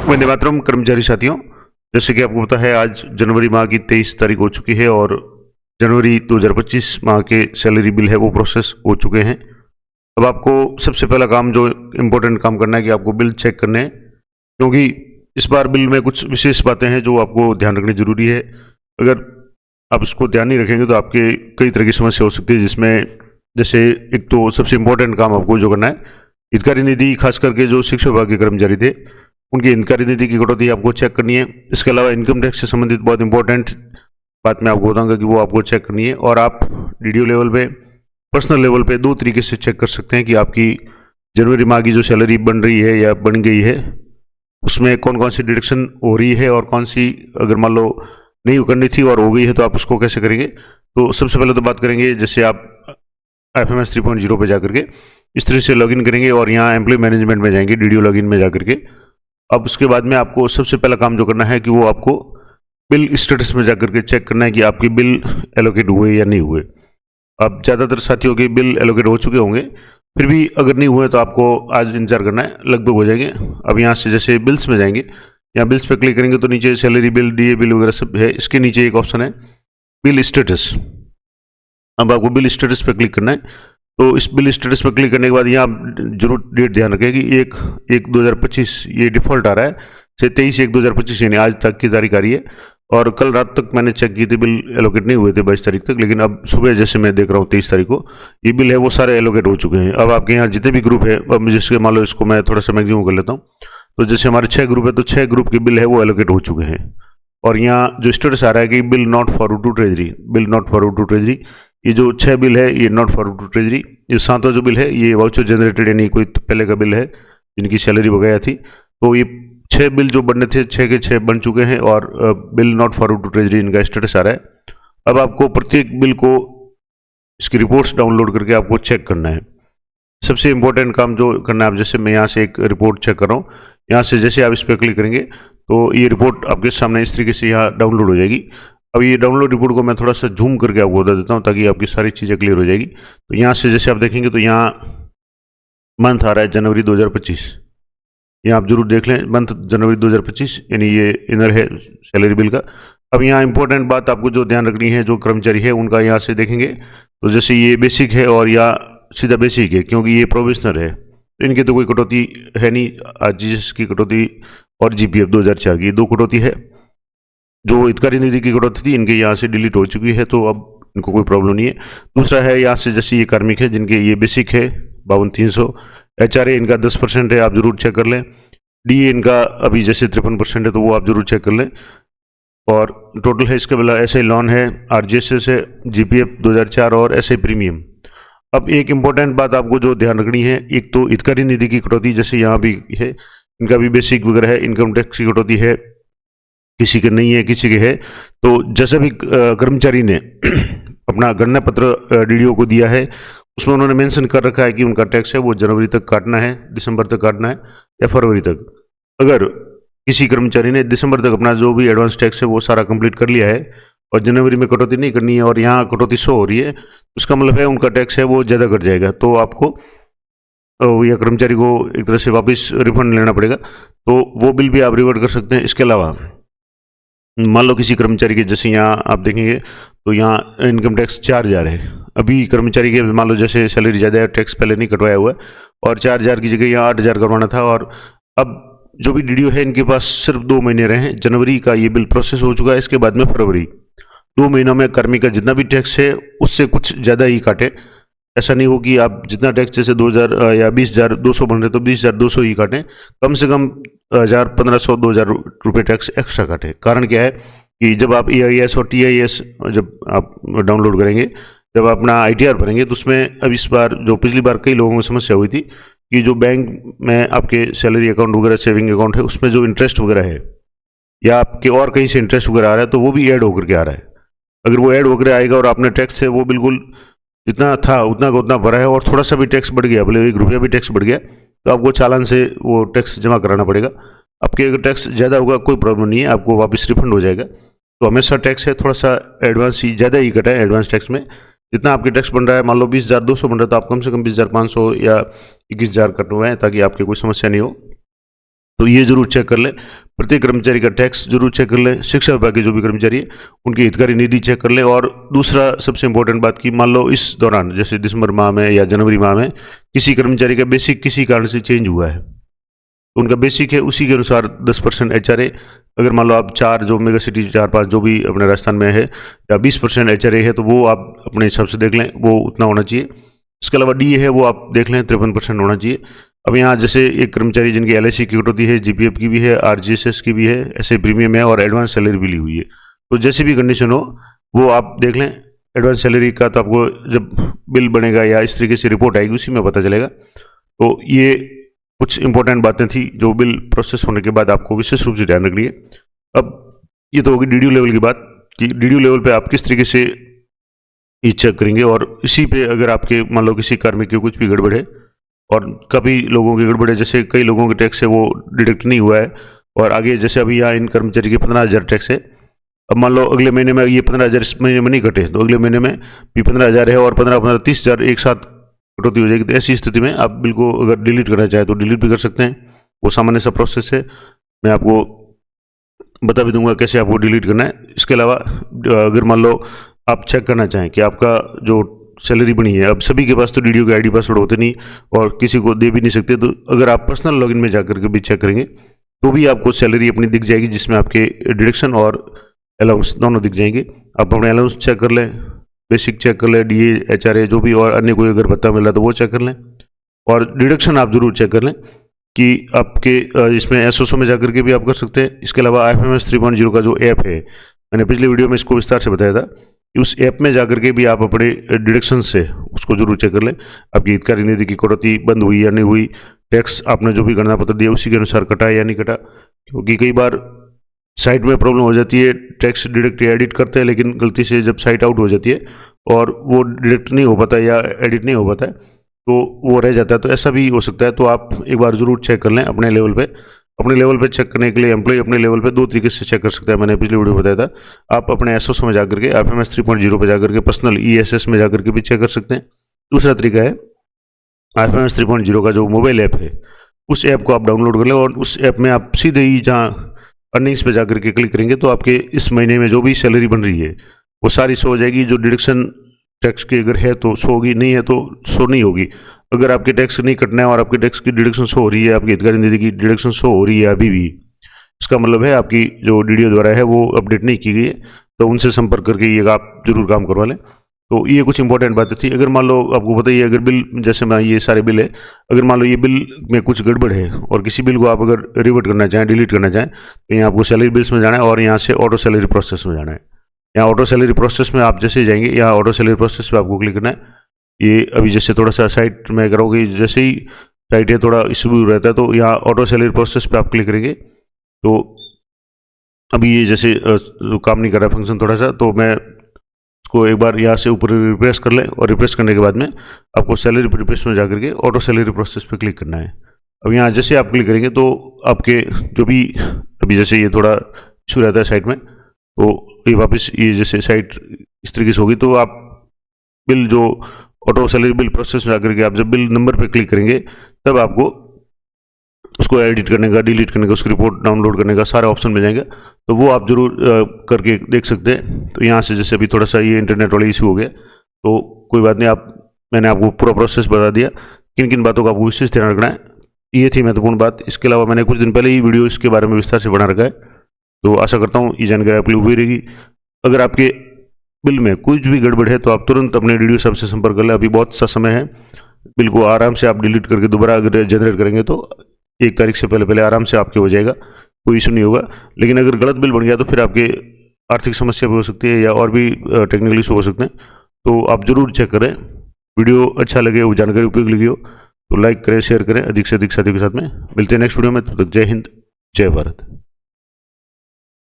वंदे मातरम कर्मचारी साथियों, जैसे कि आपको पता है आज जनवरी माह की 23 तारीख हो चुकी है और जनवरी 2025 माह के सैलरी बिल है वो प्रोसेस हो चुके हैं। अब आपको सबसे पहला काम जो इम्पोर्टेंट काम करना है कि आपको बिल चेक करने हैं, क्योंकि इस बार बिल में कुछ विशेष बातें हैं जो आपको ध्यान रखनी जरूरी है। अगर आप उसको ध्यान नहीं रखेंगे तो आपके कई तरह की समस्या हो सकती है, जिसमें जैसे एक तो सबसे इम्पोर्टेंट काम आपको जो करना है, हितकारी निधि खास करके जो शिक्षा विभाग के कर्मचारी थे उनकी हितकारी निधि की कटौती आपको चेक करनी है। इसके अलावा इनकम टैक्स से संबंधित बहुत इंपॉर्टेंट बात मैं आपको बताऊंगा कि वो आपको चेक करनी है। और आप डीडीओ लेवल पे, पर्सनल लेवल पे दो तरीके से चेक कर सकते हैं कि आपकी जनवरी माह की जो सैलरी बन रही है या बन गई है उसमें कौन कौन सी डिडक्शन हो रही है और कौन सी अगर मान लो नहीं करनी थी और हो गई है तो आप उसको कैसे करेंगे। तो सबसे पहले तो बात करेंगे, जैसे आप FMS 3.0 पे जाकर के इस तरह से लॉगिन करेंगे और यहाँ एम्प्लॉय मैनेजमेंट में जाएंगे, डीडीओ लॉगिन में जाकर के। अब उसके बाद में आपको सबसे पहला काम जो करना है कि वो आपको बिल स्टेटस में जाकर के चेक करना है कि आपकी बिल एलोकेट हुए या नहीं हुए। अब ज़्यादातर साथियों के बिल एलोकेट हो चुके होंगे, फिर भी अगर नहीं हुए तो आपको आज इंतजार करना है, लगभग हो जाएंगे। अब यहाँ से जैसे बिल्स में जाएंगे, यहाँ बिल्स पे क्लिक करेंगे तो नीचे सैलरी बिल, DA बिल वगैरह सब है। इसके नीचे एक ऑप्शन है बिल स्टेटस। अब आपको बिल स्टेटस पे क्लिक करना है। तो इस बिल स्टेटस पर क्लिक करने के बाद यहाँ जरूर डेट ध्यान रखें कि 1/1/2025 ये डिफ़ॉल्ट आ रहा है, से 23/1/2025 यानी आज तक की तारीख आ रही है। और कल रात तक मैंने चेक की थी, बिल एलोकेट नहीं हुए थे 22 तारीख तक, लेकिन अब सुबह जैसे मैं देख रहा हूँ 23 तारीख को ये बिल है वो सारे एलोकेट हो चुके हैं। अब आपके यहाँ जितने भी ग्रुप है, अब जिसके मान लो इसको मैं थोड़ा सा मैक्सिमम कर लेता हूँ, तो जैसे हमारे 6 ग्रुप है तो 6 ग्रुप के बिल है वो एलोकेट हो चुके हैं। और यहाँ जो स्टेटस आ रहा है कि bill not forward to treasury, bill not forward to treasury, ये जो 6 बिल है ये नॉट फॉरवर्ड टू ट्रेजरी। ये 7वां जो बिल है ये वाउचर जनरेटेड, यानी कोई पहले का बिल है जिनकी सैलरी बकाया थी। तो ये 6 बिल जो बनने थे 6 के 6 बन चुके हैं और bill not forward to treasury इनका स्टेटस आ रहा है। अब आपको प्रत्येक बिल को इसकी रिपोर्ट्स डाउनलोड करके आपको चेक करना है। सबसे इंपॉर्टेंट काम जो करना है, आप जैसे मैं यहाँ से एक रिपोर्ट चेक कर रहा हूँ, यहाँ से जैसे आप इस पर क्लिक करेंगे तो ये रिपोर्ट आपके सामने इस तरीके से यहाँ डाउनलोड हो जाएगी। अब ये डाउनलोड रिपोर्ट को मैं थोड़ा सा जूम करके आपको बता देता हूँ ताकि आपकी सारी चीज़ें क्लियर हो जाएगी। तो यहाँ से जैसे आप देखेंगे तो यहाँ मंथ आ रहा है जनवरी 2025, यहाँ आप जरूर देख लें मंथ जनवरी 2025, यानी ये इनर है सैलरी बिल का। अब यहाँ इंपॉर्टेंट बात आपको जो ध्यान रखनी है, जो कर्मचारी है उनका यहाँ से देखेंगे तो जैसे ये बेसिक है और या सीधा बेसिक है, क्योंकि ये प्रोविजनल है तो इनकी तो कोई कटौती है नहीं। GST की कटौती और GPF 2004 की 2 कटौती है। जो हितकारी निधि की कटौती थी इनके यहाँ से डिलीट हो चुकी है, तो अब इनको कोई प्रॉब्लम नहीं है। दूसरा है यहाँ से जैसे ये कार्मिक है जिनके ये बेसिक है 52,300, HRA इनका 10% है, आप जरूर चेक कर लें। DA इनका अभी जैसे 53% है तो वो आप जरूर चेक कर लें। और टोटल है इसके अलावा SI लॉन है, RGSS है, GPF 2004 और SI प्रीमियम। अब एक इम्पॉर्टेंट बात आपको जो ध्यान रखनी है, एक तो हितकारी निधि की कटौती जैसे यहाँ भी है, इनका भी बेसिक वगैरह है। इनकम टैक्स की कटौती है, किसी के नहीं है किसी के है। तो जैसा भी कर्मचारी ने अपना गणना पत्र DDO को दिया है उसमें उन्होंने मेंशन कर रखा है कि उनका टैक्स है वो जनवरी तक काटना है, दिसंबर तक काटना है या फरवरी तक। अगर किसी कर्मचारी ने दिसंबर तक अपना जो भी एडवांस टैक्स है वो सारा कंप्लीट कर लिया है और जनवरी में कटौती नहीं करनी है और यहाँ कटौती शो हो रही है, उसका मतलब है उनका टैक्स है वो ज़्यादा कट जाएगा, तो आपको या कर्मचारी को एक तरह से वापस रिफंड लेना पड़ेगा। तो वो बिल भी आप रिवर्ट कर सकते हैं। इसके अलावा मान लो किसी कर्मचारी के जैसे यहाँ आप देखेंगे तो यहाँ इनकम टैक्स 4,000 है, अभी कर्मचारी के मान लो जैसे सैलरी ज़्यादा है, टैक्स पहले नहीं कटवाया हुआ है और 4,000 की जगह यहाँ 8,000 करवाना था। और अब जो भी DDO है इनके पास सिर्फ 2 महीने रहे हैं, जनवरी का ये बिल प्रोसेस हो चुका है, इसके बाद में फरवरी, 2 महीनों में कर्मी का जितना भी टैक्स है उससे कुछ ज़्यादा ही काटे। ऐसा नहीं हो कि आप जितना टैक्स जैसे 2,000 या 20,200 बन रहे तो 20,200 ही काटें, कम से कम 1,000, 1,500, 2,000 रुपये टैक्स एक्स्ट्रा काटें। कारण क्या है कि जब आप EIS और TIS जब आप डाउनलोड करेंगे, जब अपना ITR भरेंगे तो उसमें अब इस बार जो पिछली बार कई लोगों को समस्या हुई थी कि जो बैंक में आपके सैलरी अकाउंट वगैरह, सेविंग अकाउंट है, उसमें जो इंटरेस्ट वगैरह है या आपके और कहीं से इंटरेस्ट वगैरह आ रहा है तो वो भी ऐड होकर के आ रहा है। अगर वो ऐड होकर आएगा और आपने टैक्स है वो बिल्कुल जितना था उतना का उतना भरा है और थोड़ा सा भी टैक्स बढ़ गया, भले 1 रुपया भी टैक्स बढ़ गया, तो आपको चालान से वो टैक्स जमा कराना पड़ेगा। आपके अगर टैक्स ज़्यादा होगा कोई प्रॉब्लम नहीं है, आपको वापस रिफंड हो जाएगा। तो हमेशा टैक्स है थोड़ा सा एडवांस ही ज़्यादा ही कटा है। एडवांस टैक्स में जितना आपके टैक्स बन रहा है, मान लो 20,200 बन रहा है तो आप कम से कम 20,500 या 21,000 कटवाएं ताकि आपकी कोई समस्या नहीं हो। तो ये जरूर चेक कर लें। प्रत्येक कर्मचारी का टैक्स जरूर चेक कर लें। शिक्षा विभाग के जो भी कर्मचारी है उनकी हितकारी निधि चेक कर लें। और दूसरा सबसे इंपॉर्टेंट बात की, मान लो इस दौरान जैसे दिसंबर माह में या जनवरी माह में किसी कर्मचारी का बेसिक किसी कारण से चेंज हुआ है, तो उनका बेसिक है उसी के अनुसार 10% HRA, अगर मान लो आप 4 जो मेगा सिटी 4-5 जो भी अपने राजस्थान में है, या 20% HRA है, तो वो आप अपने हिसाब से देख लें, वो उतना होना चाहिए। इसके अलावा DA है वो आप देख लें 53% होना चाहिए। अब यहाँ जैसे एक कर्मचारी जिनकी LIC की कटौती है, GPF की भी है, RGSS की भी है, ऐसे प्रीमियम है और एडवांस सैलरी भी ली हुई है, तो जैसी भी कंडीशन हो वो आप देख लें। एडवांस सैलरी का तो आपको जब बिल बनेगा या इस तरीके से रिपोर्ट आएगी उसी में पता चलेगा। तो ये कुछ इंपॉर्टेंट बातें थी जो बिल प्रोसेस होने के बाद आपको विशेष रूप से ध्यान रखनी है। अब ये तो होगी DDO लेवल की बात कि DDO लेवल पे आप किस तरीके से ये चेक करेंगे, और इसी पे अगर आपके मान लो किसी कार्मिक की कुछ भी गड़बड़ है, और कभी लोगों की गड़बड़ है, जैसे कई लोगों के टैक्स है वो डिडक्ट नहीं हुआ है, और आगे जैसे अभी यहाँ इन कर्मचारी के 15,000 टैक्स है, अब मान लो अगले महीने में ये 15,000 इस महीने में नहीं कटे, तो अगले महीने में भी 15,000 है और 15 30,000 एक साथ कटौती हो जाएगी। तो ऐसी स्थिति में आप बिल को अगर डिलीट करना चाहें तो डिलीट भी कर सकते हैं, वो सामान्य सा प्रोसेस है, मैं आपको बता भी दूंगा कैसे आपको डिलीट करना है। इसके अलावा अगर मान लो आप चेक करना चाहें कि आपका जो सैलरी बनी है, अब सभी के पास तो DDO के ID पासवर्ड होते नहीं और किसी को दे भी नहीं सकते, तो अगर आप पर्सनल लॉगिन में जाकर के भी चेक करेंगे तो भी आपको सैलरी अपनी दिख जाएगी, जिसमें आपके डिडक्शन और अलाउंस दोनों दिख जाएंगे। आप अपने अलाउंस चेक कर लें, बेसिक चेक कर लें, DA HRA जो भी, और अन्य कोई अगर भत्ता मिला तो वो चेक कर लें, और डिडक्शन आप जरूर चेक कर लें कि आपके इसमें SOSO में जाकर के भी आप कर सकते हैं। इसके अलावा IFMS 3.0 का जो ऐप है, मैंने पिछले वीडियो में इसको विस्तार से बताया था, उस ऐप में जाकर के भी आप अपने डिडक्शन से उसको जरूर चेक कर लें, आपकी हितकारी निधि की कटौती बंद हुई या नहीं हुई, टैक्स आपने जो भी गणना पत्र दिया उसी के अनुसार कटा या नहीं कटा। क्योंकि कई बार साइट में प्रॉब्लम हो जाती है, टैक्स डिडक्ट या एडिट करते हैं, लेकिन गलती से जब साइट आउट हो जाती है और वो डिडक्ट नहीं हो पाता या एडिट नहीं हो पाता है तो वो रह जाता है, तो ऐसा भी हो सकता है। तो आप एक बार जरूर चेक कर लें अपने लेवल पे। अपने लेवल पे चेक करने के लिए एम्प्लॉय अपने लेवल पे 2 तरीके से चेक कर सकता है, मैंने पिछले वीडियो में बताया था। आप अपने SOSO में जाकर के IFMS 3.0 पे जाकर के पर्सनल ESS में जाकर के भी चेक कर सकते हैं। दूसरा तरीका है IFMS 3.0 का जो मोबाइल ऐप है, उस ऐप को आप डाउनलोड कर लें और उस ऐप में आप सीधे ही जहाँ अर्निंग्स पे जाकर के क्लिक करेंगे तो आपके इस महीने में जो भी सैलरी बन रही है वो सारी शो हो जाएगी। जो डिडक्शन टैक्स की अगर है तो शो होगी, नहीं है तो शो नहीं होगी। अगर आपके टैक्स नहीं कटना है और आपके टैक्स की डिडक्शन शो हो रही है, आपकी हितकारी निधि की डिडक्शन शो हो रही है अभी भी, इसका मतलब है आपकी जो DDO द्वारा है वो अपडेट नहीं की गई है, तो उनसे संपर्क करके ये आप जरूर काम करवा लें। तो ये कुछ इंपॉर्टेंट बातें थी। अगर मान लो आपको पता ही है, अगर बिल जैसे मैं ये सारे बिल है, अगर मान लो ये बिल में कुछ गड़बड़ है और किसी बिल को आप अगर रिवर्ट करना चाहें, डिलीट करना चाहें, तो यहाँ आपको सैलरी बिल्स में जाना है और यहाँ से ऑटो सैलरी प्रोसेस में जाना है। यहाँ ऑटो सैलरी प्रोसेस में आप जैसे जाएंगे, यहाँ ऑटो सैलरी प्रोसेस पे आपको क्लिक करना है। ये अभी जैसे थोड़ा सा साइट में करोगे, जैसे ही साइट है थोड़ा इशू रहता है, तो यहाँ ऑटो सैलरी प्रोसेस पे आप क्लिक करेंगे। तो अभी ये जैसे काम नहीं कर रहा फंक्शन थोड़ा सा, तो मैं इसको एक बार यहाँ से ऊपर रिफ्रेश कर लें, और रिफ्रेश करने के बाद में आपको सैलरी प्रिपेस में जाकर के ऑटो सैलरी प्रोसेस पे क्लिक करना है। अब यहाँ जैसे आप क्लिक करेंगे तो आपके जो भी अभी जैसे ये थोड़ा इशू रहता है साइट में, तो ये वापस ये जैसे साइट इस तरीके से होगी, तो आप बिल जो ऑटो सैलरी बिल प्रोसेस में जाकर के आप जब बिल नंबर पे क्लिक करेंगे तब आपको उसको एडिट करने का, डिलीट करने का, उसकी रिपोर्ट डाउनलोड करने का सारे ऑप्शन मिल जाएंगे, तो वो आप जरूर करके देख सकते हैं। तो यहाँ से जैसे अभी थोड़ा सा ये इंटरनेट वाला इशू हो गया, तो कोई बात नहीं, मैंने आपको पूरा प्रोसेस बता दिया, किन किन बातों का आपको विशेष ध्यान रखना है, ये थी महत्वपूर्ण बात। इसके अलावा मैंने कुछ दिन पहले ही वीडियो इसके बारे में विस्तार से बना रखा है, तो आशा करता हूँ ये जानकारी आपके लिए हुई रहेगी। अगर आपके बिल में कुछ भी गड़बड़ है तो आप तुरंत अपने DDO साहब से संपर्क कर लें, अभी बहुत सा समय है। बिल को आराम से आप डिलीट करके दोबारा अगर जनरेट करेंगे तो 1 तारीख से पहले आराम से आपके हो जाएगा, कोई इशू नहीं होगा। लेकिन अगर गलत बिल बन गया तो फिर आपके आर्थिक समस्या भी हो सकती है या और भी टेक्निकल इशू हो सकते हैं, तो आप जरूर चेक करें। वीडियो अच्छा लगे, वो जानकारी उपयोगी लगी हो तो लाइक करें, शेयर करें अधिक से अधिक साथियों के साथ में। मिलते हैं नेक्स्ट वीडियो में, तब तक जय हिंद, जय भारत।